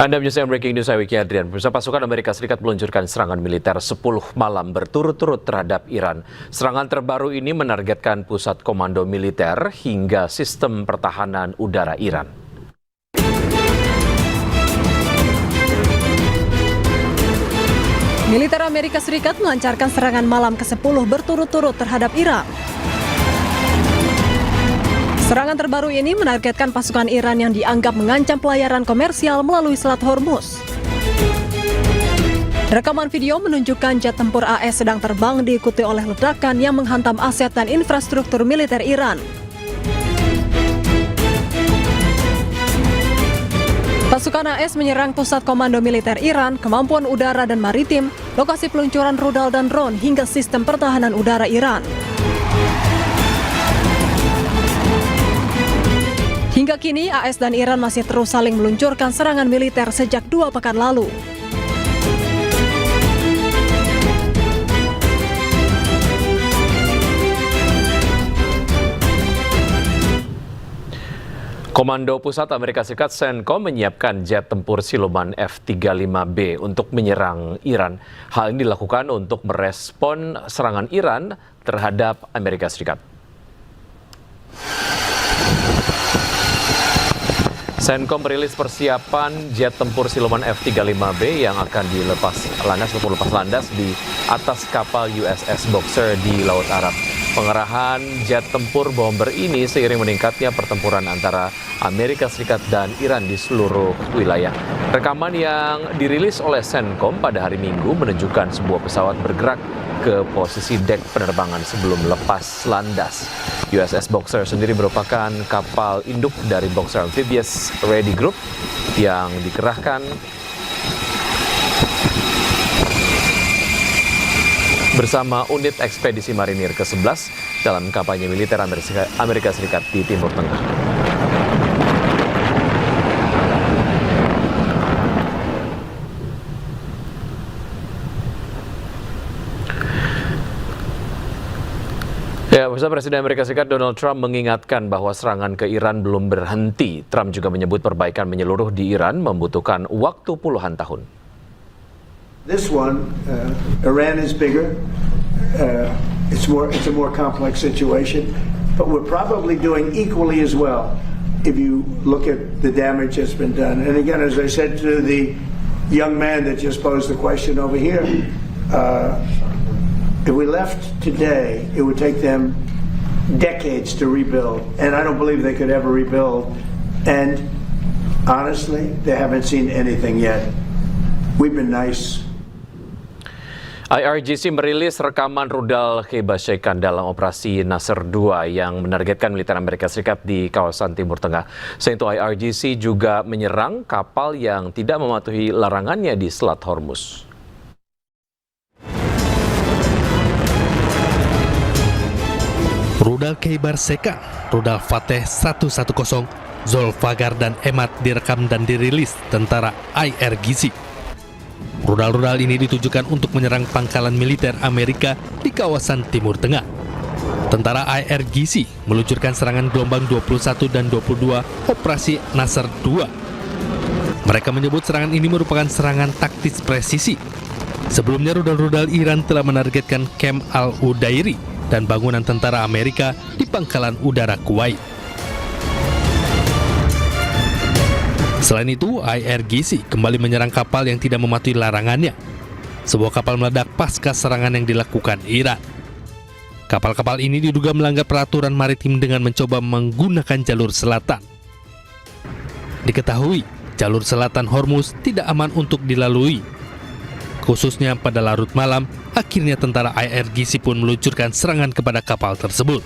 Anda menyaksikan Breaking News, saya Wiki Adrian. Pemirsa, pasukan Amerika Serikat meluncurkan serangan militer 10 malam berturut-turut terhadap Iran. Serangan terbaru ini menargetkan pusat komando militer hingga sistem pertahanan udara Iran. Militer Amerika Serikat melancarkan serangan malam ke-10 berturut-turut terhadap Iran. Serangan terbaru ini menargetkan pasukan Iran yang dianggap mengancam pelayaran komersial melalui Selat Hormuz. Rekaman video menunjukkan jet tempur AS sedang terbang diikuti oleh ledakan yang menghantam aset dan infrastruktur militer Iran. Pasukan AS menyerang pusat komando militer Iran, kemampuan udara dan maritim, lokasi peluncuran rudal dan drone hingga sistem pertahanan udara Iran. Hingga kini, AS dan Iran masih terus saling meluncurkan serangan militer sejak 2 pekan lalu. Komando Pusat Amerika Serikat CENTCOM menyiapkan jet tempur siluman F-35B untuk menyerang Iran. Hal ini dilakukan untuk merespon serangan Iran terhadap Amerika Serikat. CENTCOM merilis persiapan jet tempur siluman F-35B yang akan dilepas landas di atas kapal USS Boxer di Laut Arab. Pengerahan jet tempur bomber ini seiring meningkatnya pertempuran antara Amerika Serikat dan Iran di seluruh wilayah. Rekaman yang dirilis oleh CENTCOM pada hari Minggu menunjukkan sebuah pesawat bergerak ke posisi dek penerbangan sebelum lepas landas. USS Boxer sendiri merupakan kapal induk dari Boxer Amphibious Ready Group yang dikerahkan bersama unit ekspedisi marinir ke-11 dalam kampanye militer Amerika Serikat di Timur Tengah. Ya, Presiden Amerika Serikat Donald Trump mengingatkan bahwa serangan ke Iran belum berhenti. Trump juga menyebut perbaikan menyeluruh di Iran membutuhkan waktu puluhan tahun. This one, Iran is bigger. It's a more complex situation, but we're probably doing equally as well if you look at the damage that's been done. And again, as I said to the young man that just posed the question over here, if we left today, it would take them decades to rebuild, and I don't believe they could ever rebuild. And honestly, they haven't seen anything yet. We've been nice. IRGC merilis rekaman rudal kebasyaikan dalam operasi Nasr 2 yang menargetkan militer Amerika Serikat di kawasan Timur Tengah. Selain itu, IRGC juga menyerang kapal yang tidak mematuhi larangannya di Selat Hormuz. Rudal Kheibar Sheikhan, rudal Fateh 110, Zolfagar dan Emad direkam dan dirilis tentara IRGC. Rudal-rudal ini ditujukan untuk menyerang pangkalan militer Amerika di kawasan Timur Tengah. Tentara IRGC meluncurkan serangan gelombang 21 dan 22 Operasi Nasr 2. Mereka menyebut serangan ini merupakan serangan taktis presisi. Sebelumnya rudal-rudal Iran telah menargetkan Camp Al-Udairi dan bangunan tentara Amerika di pangkalan udara Kuwait. Selain itu, IRGC kembali menyerang kapal yang tidak mematuhi larangannya. Sebuah kapal meledak pasca serangan yang dilakukan Iran. Kapal-kapal ini diduga melanggar peraturan maritim dengan mencoba menggunakan jalur selatan. Diketahui, jalur selatan Hormuz tidak aman untuk dilalui. Khususnya pada larut malam, akhirnya tentara IRGC pun meluncurkan serangan kepada kapal tersebut.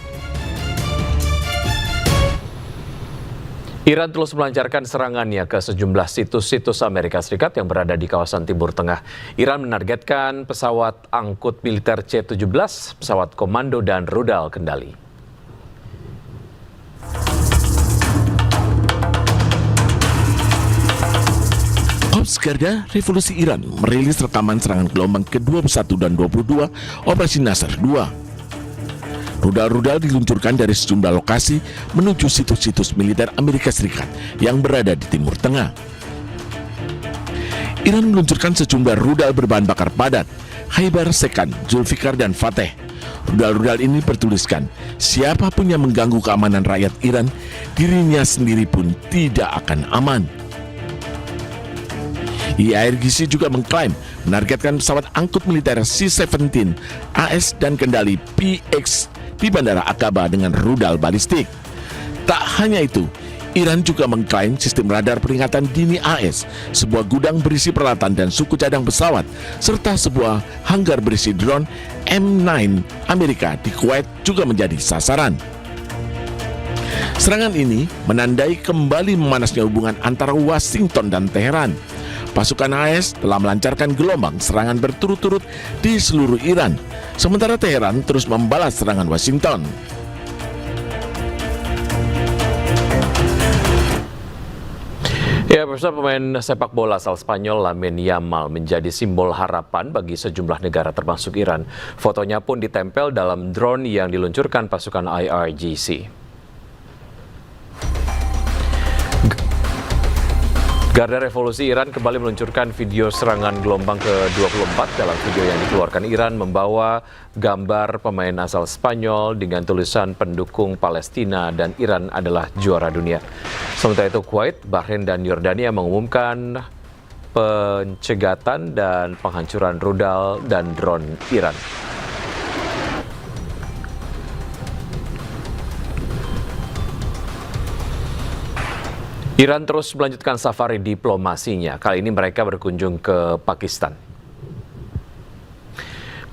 Iran terus melancarkan serangannya ke sejumlah situs-situs Amerika Serikat yang berada di kawasan Timur Tengah. Iran menargetkan pesawat angkut militer C-17, pesawat komando dan rudal kendali. Korps Garda Revolusi Iran merilis rekaman serangan gelombang ke-21 dan 22 Operasi Nasr 2. Rudal-rudal diluncurkan dari sejumlah lokasi menuju situs-situs militer Amerika Serikat yang berada di Timur Tengah. Iran meluncurkan sejumlah rudal berbahan bakar padat, Khaibar, Sekan, Zulfikar, dan Fateh. Rudal-rudal ini bertuliskan, siapapun yang mengganggu keamanan rakyat Iran, dirinya sendiri pun tidak akan aman. IRGC juga mengklaim menargetkan pesawat angkut militer C-17 AS dan kendali PX di Bandara Aqaba dengan rudal balistik. Tak hanya itu, Iran juga mengklaim sistem radar peringatan dini AS, sebuah gudang berisi peralatan dan suku cadang pesawat, serta sebuah hanggar berisi drone M9 Amerika di Kuwait juga menjadi sasaran. Serangan ini menandai kembali memanasnya hubungan antara Washington dan Teheran. Pasukan AS telah melancarkan gelombang serangan berturut-turut di seluruh Iran, sementara Teheran terus membalas serangan Washington. Ya, pemirsa, pemain sepak bola asal Spanyol Lamine Yamal menjadi simbol harapan bagi sejumlah negara termasuk Iran. Fotonya pun ditempel dalam drone yang diluncurkan pasukan IRGC. Garda Revolusi Iran kembali meluncurkan video serangan gelombang ke-24. Dalam video yang dikeluarkan Iran membawa gambar pemain asal Spanyol dengan tulisan pendukung Palestina dan Iran adalah juara dunia. Sementara itu Kuwait, Bahrain, dan Yordania mengumumkan pencegatan dan penghancuran rudal dan drone Iran. Iran terus melanjutkan safari diplomasinya. Kali ini mereka berkunjung ke Pakistan.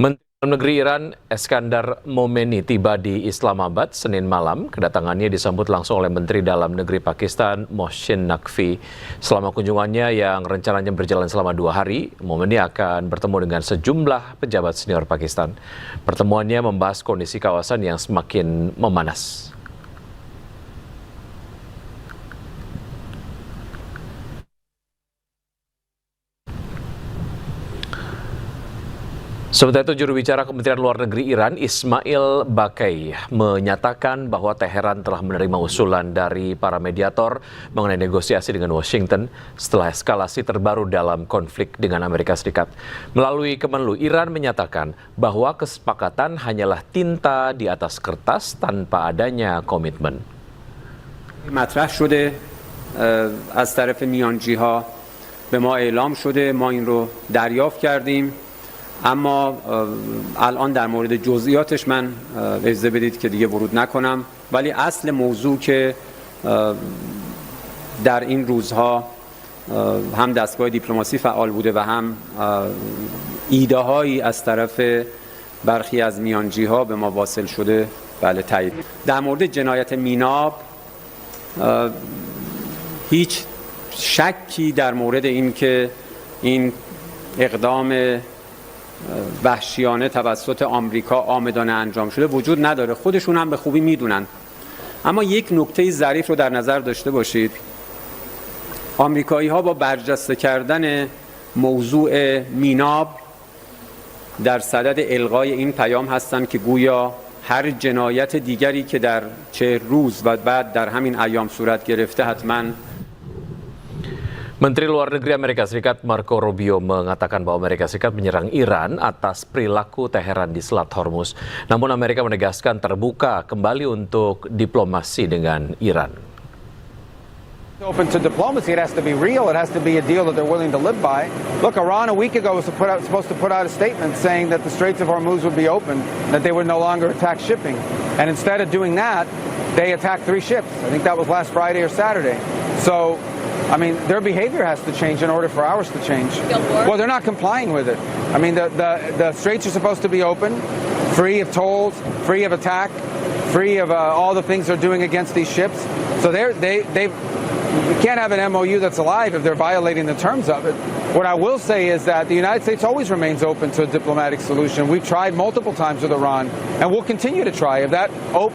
Menteri Dalam Negeri Iran Eskandar Momeni tiba di Islamabad Senin malam. Kedatangannya disambut langsung oleh Menteri Dalam Negeri Pakistan Mohsin Naqvi. Selama kunjungannya yang rencananya berjalan selama 2 hari, Momeni akan bertemu dengan sejumlah pejabat senior Pakistan. Pertemuannya membahas kondisi kawasan yang semakin memanas. Sementara itu, juru bicara Kementerian Luar Negeri Iran, Ismail Baqai, menyatakan bahwa Teheran telah menerima usulan dari para mediator mengenai negosiasi dengan Washington setelah eskalasi terbaru dalam konflik dengan Amerika Serikat. Melalui Kemenlu, Iran menyatakan bahwa kesepakatan hanyalah tinta di atas kertas tanpa adanya komitmen. مطرح شده از طرف میانجی‌ها به ما اعلام شده، ما این رو دریافت کردیم. اما الان در مورد جزئیاتش من اجازه بدید که دیگه ورود نکنم، ولی اصل موضوع که در این روزها هم دستگاه دیپلماسی فعال بوده و هم ایده هایی از طرف برخی از میانجی‌ها به ما واصل شده، بله تایید. در مورد جنایت میناب هیچ شکی در مورد این که این اقدام وحشیانه توسط آمریکا آمدانه انجام شده وجود نداره. خودشون هم به خوبی میدونن. اما یک نکته ظریف رو در نظر داشته باشید. آمریکایی ها با برجسته کردن موضوع میناب در صدد الغای این پیام هستند که گویا هر جنایت دیگری که در 40 روز و بعد در همین ایام صورت گرفته حتما. Menteri Luar Negeri Amerika Serikat Marco Rubio mengatakan bahwa Amerika Serikat menyerang Iran atas perilaku Teheran di Selat Hormuz. Namun Amerika menegaskan terbuka kembali untuk diplomasi dengan Iran. Open to diplomacy, it has to be real. It has to be a deal that they're willing to live by. Look, Iran a week ago was supposed to put out a statement saying that the Straits of Hormuz would be open, that they would no longer attack shipping. And instead of doing that, they attacked 3 ships. I think that was last Friday or Saturday. So, I mean, their behavior has to change in order for ours to change. Well, they're not complying with it. I mean, the straits are supposed to be open, free of tolls, free of attack, free of all the things they're doing against these ships. So we can't have an MOU that's alive if they're violating the terms of it. What I will say is that the United States always remains open to a diplomatic solution. We've tried multiple times with Iran, and we'll continue to try. If that